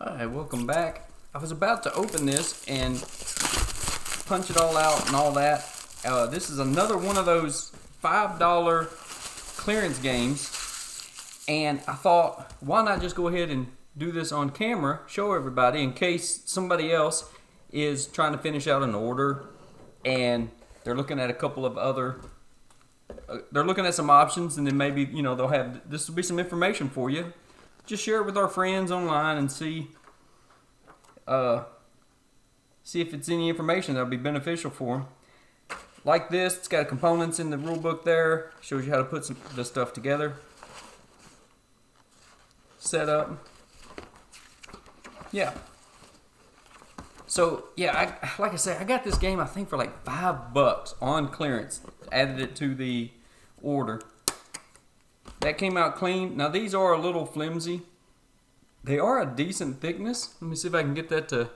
Alright, welcome back. I was about to open this and punch it all out and all that. This is another one of those $5 clearance games, and I thought, why not just go ahead and do this on camera, show everybody in case somebody else is trying to finish out an order and they're looking at a couple of other they're looking at some options, and then maybe, you know, they'll have, this will be some information for you. Just share it with our friends online and see if it's any information that'll be beneficial for them. Like this, it's got components in the rule book there. Shows you how to put the stuff together. Set up. Yeah. So yeah, like I said, I got this game I think for like $5 on clearance. Added it to the order. That came out clean. Now these are a little flimsy. They are a decent thickness. Let me see if I can get that to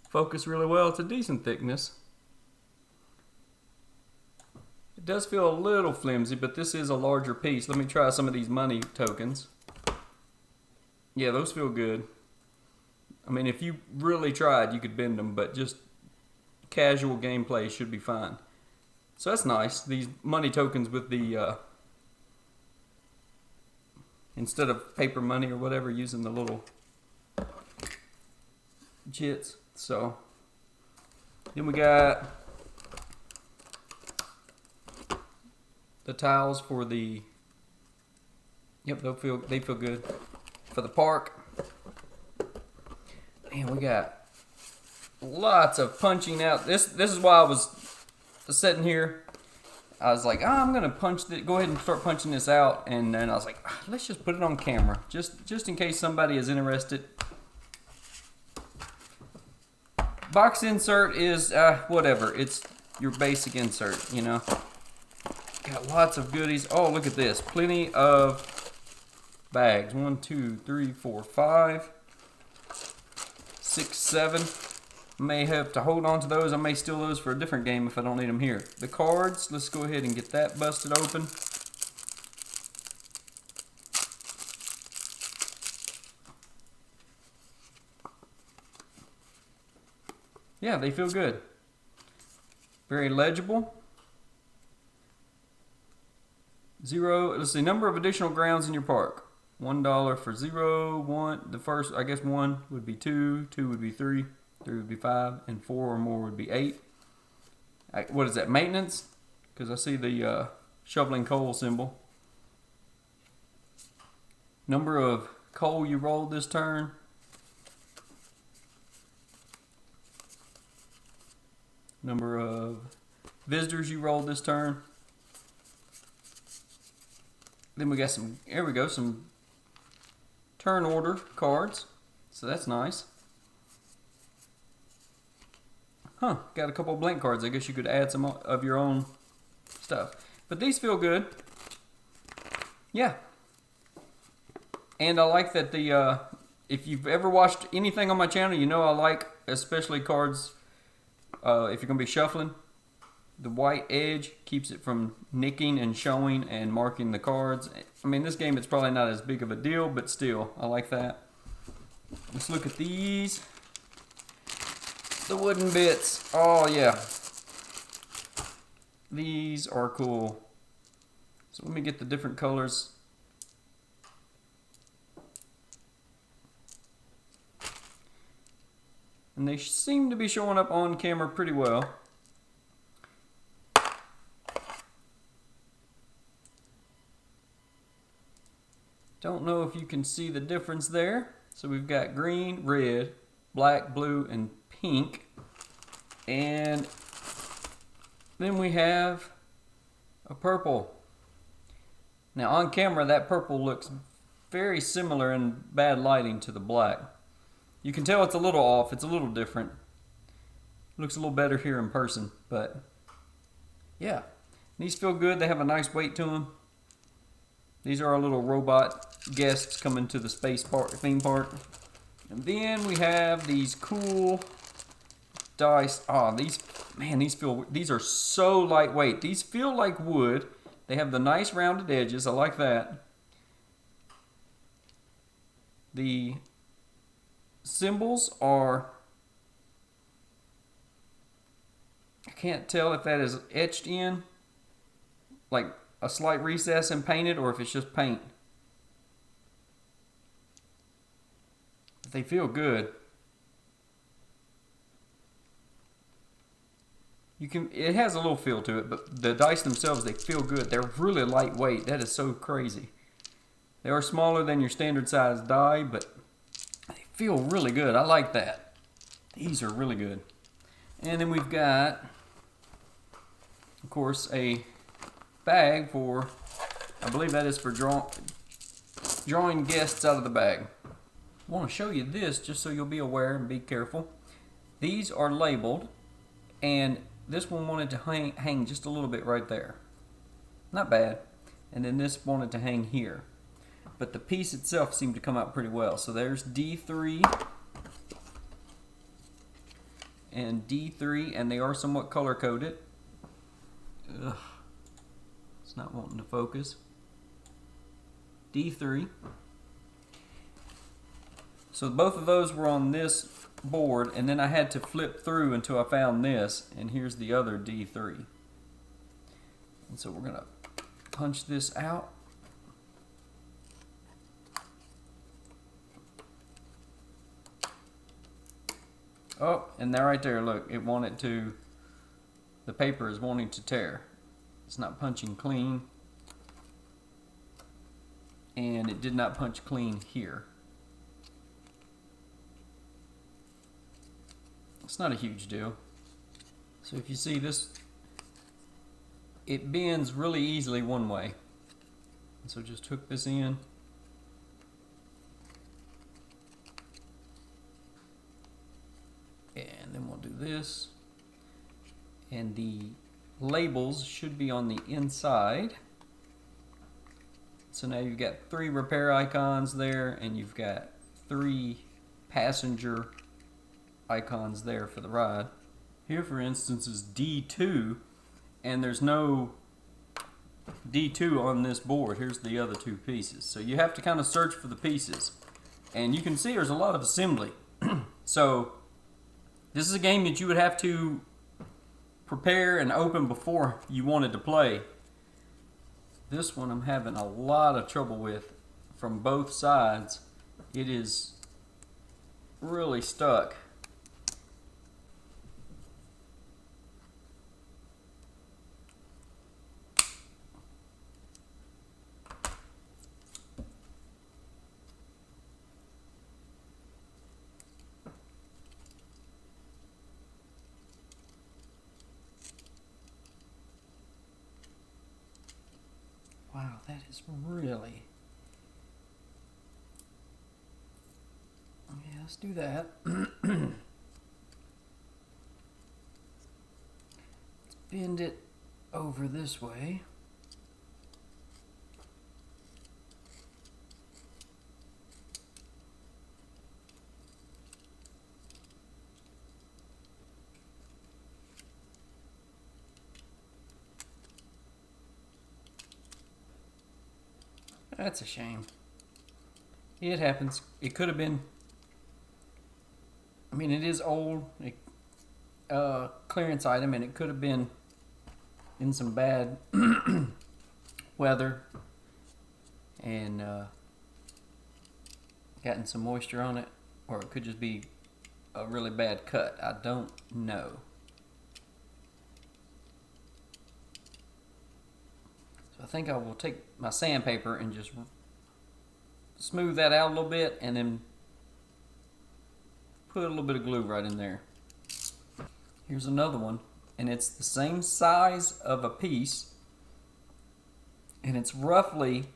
focus really well. It's a decent thickness. It does feel a little flimsy, but this is a larger piece. Let me try some of these money tokens. Yeah, those feel good. I mean, if you really tried, you could bend them, but just casual gameplay should be fine. So that's nice. These money tokens with the instead of paper money or whatever, using the little jits. So then we got the tiles for the, yep, they feel good for the park. Man, we got lots of punching out. This is why I was sitting here. I was like, oh, I'm gonna go ahead and start punching this out, and then I was like, let's just put it on camera, just in case somebody is interested. Box insert is whatever. It's your basic insert, you know. Got lots of goodies. Oh, look at this. Plenty of bags. 1, 2, 3, 4, 5, 6, 7. May have to hold on to those. I may steal those for a different game if I don't need them here. The cards, let's go ahead and get that busted open. Yeah, they feel good. Very legible. 0, let's see, number of additional grounds in your park. $1 for 0, 1, the first, I guess 1 would be 2, 2 would be 3, 3 would be 5, and 4 or more would be 8. What is that, maintenance? Because I see the shoveling coal symbol. Number of coal you rolled this turn. Number of visitors you rolled this turn. Then we got some, here we go, some turn order cards. So that's nice. Huh, got a couple of blank cards. I guess you could add some of your own stuff. But these feel good. Yeah. And I like that the, if you've ever watched anything on my channel, you know I like especially cards, if you're going to be shuffling. The white edge keeps it from nicking and showing and marking the cards. I mean, this game, it's probably not as big of a deal, but still, I like that. Let's look at these. The wooden bits. Oh, yeah. These are cool. So let me get the different colors. And they seem to be showing up on camera pretty well. Don't know if you can see the difference there. So we've got green, red, black, blue, and pink. And then we have a purple. Now on camera, that purple looks very similar in bad lighting to the black. You can tell it's a little off. It's a little different. Looks a little better here in person, but yeah. These feel good. They have a nice weight to them. These are our little robot guests coming to the theme park. And then we have these cool dice. Oh, these are so lightweight. These feel like wood. They have the nice rounded edges. I like that. The symbols are, I can't tell if that is etched in, like a slight recess and painted, or if it's just paint. But they feel good. It has a little feel to it, but the dice themselves, they feel good. They're really lightweight. That is so crazy. They are smaller than your standard size die, but they feel really good. I like that. These are really good. And then we've got, of course, a bag for, I believe that is for drawing guests out of the bag. I want to show you this just so you'll be aware and be careful. These are labeled, and this one wanted to hang just a little bit right there. Not bad. And then this wanted to hang here. But the piece itself seemed to come out pretty well. So there's D3 and D3, and they are somewhat color coded. Ugh. It's not wanting to focus. D3. So both of those were on this board, and then I had to flip through until I found this, and here's the other D3. And so we're gonna punch this out. Oh, and there, right there, look, it wanted to, the paper is wanting to tear. It's not punching clean, and it did not punch clean here. It's not a huge deal. So if you see this, it bends really easily one way. And so just hook this in. And then we'll do this. And the labels should be on the inside. So now you've got 3 repair icons there, and you've got 3 passenger icons there for the ride. Here, for instance, is D2, and there's no D2 on this board. Here's the other 2 pieces. So you have to kind of search for the pieces. And you can see there's a lot of assembly. So this is a game that you would have to prepare and open before you wanted to play. This one I'm having a lot of trouble with from both sides. It is really stuck. Wow, that is really... Okay, let's do that. Let's bend it over this way. That's a shame. It happens. It could have been, I mean, it is old, clearance item, and it could have been in some bad weather and gotten some moisture on it, or it could just be a really bad cut. I don't know. I think I will take my sandpaper and just smooth that out a little bit, and then put a little bit of glue right in there. Here's another one, and it's the same size of a piece, and it's roughly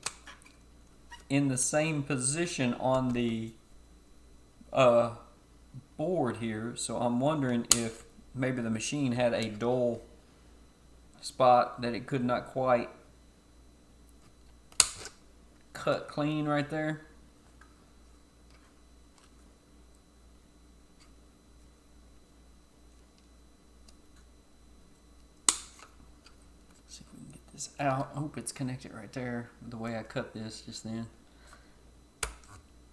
in the same position on the board here. So I'm wondering if maybe the machine had a dull spot that it could not quite cut clean right there. See if we can get this out. I hope it's connected right there the way I cut this just then.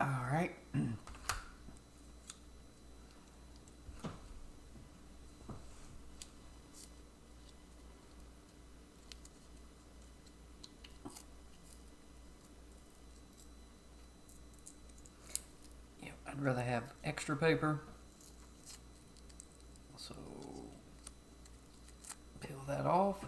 Alright. I'd rather have extra paper. So peel that off.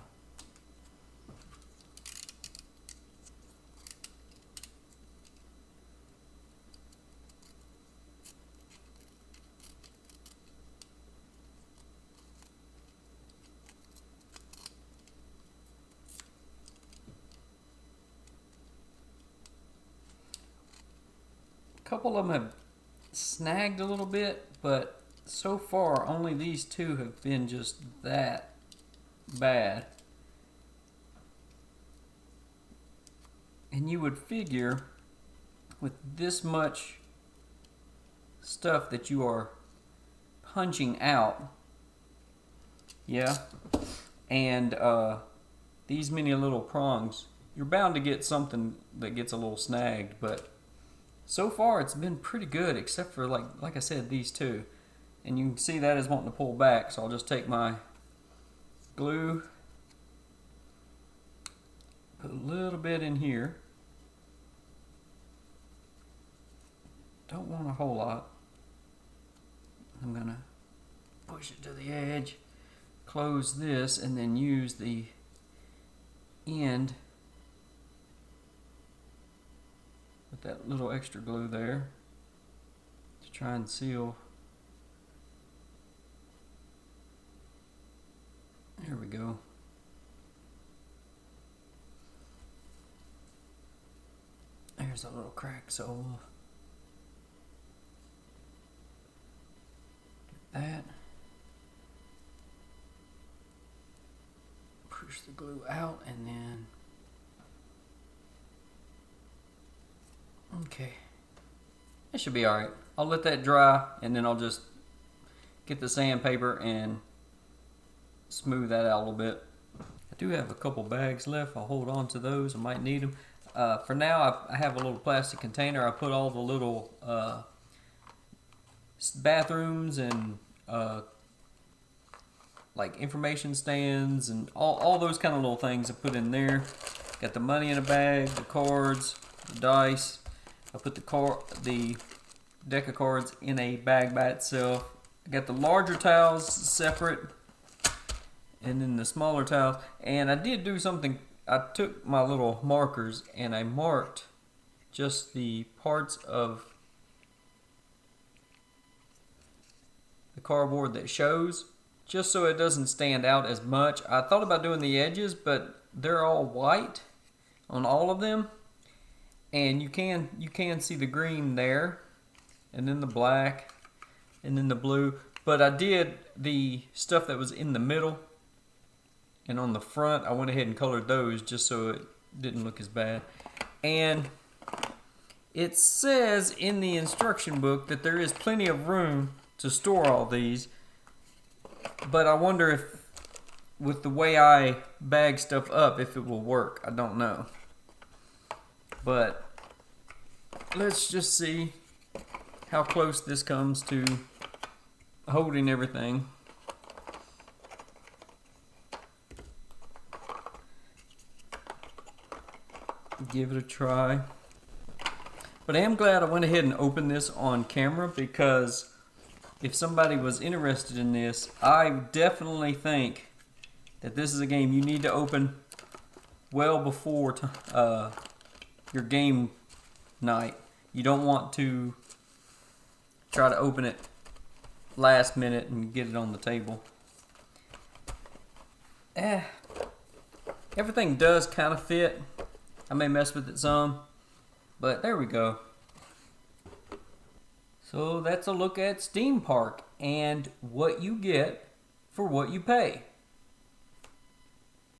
A couple of them have snagged a little bit, but so far only these two have been just that bad. And you would figure with this much stuff that you are punching out, yeah, and these many little prongs, you're bound to get something that gets a little snagged, but so far it's been pretty good, except for like I said, these two. And you can see that is wanting to pull back, so I'll just take my glue, put a little bit in here. Don't want a whole lot. I'm gonna push it to the edge, close this, and then use the end with that little extra glue there to try and seal. There we go. There's a little crack, so we'll do that. Push the glue out and then, okay. That should be alright. I'll let that dry and then I'll just get the sandpaper and smooth that out a little bit. I do have a couple bags left. I'll hold on to those. I might need them. For now, I have a little plastic container. I put all the little bathrooms and like information stands and all those kind of little things I put in there. Got the money in a bag, the cards, the dice. I put the deck of cards in a bag by itself. I got the larger tiles separate, and then the smaller tiles. And I did do something. I took my little markers and I marked just the parts of the cardboard that shows, just so it doesn't stand out as much. I thought about doing the edges, but they're all white on all of them, and you can see the green there, and then the black, and then the blue. But I did the stuff that was in the middle and on the front, I went ahead and colored those just so it didn't look as bad. And it says in the instruction book that there is plenty of room to store all these, but I wonder if with the way I bag stuff up, if it will work. I don't know. But let's just see how close this comes to holding everything. Give it a try. But I am glad I went ahead and opened this on camera, because if somebody was interested in this, I definitely think that this is a game you need to open well before your game night. You don't want to try to open it last minute and get it on the table. Everything does kind of fit. I may mess with it some, but there we go. So that's a look at Steampark and what you get for what you pay.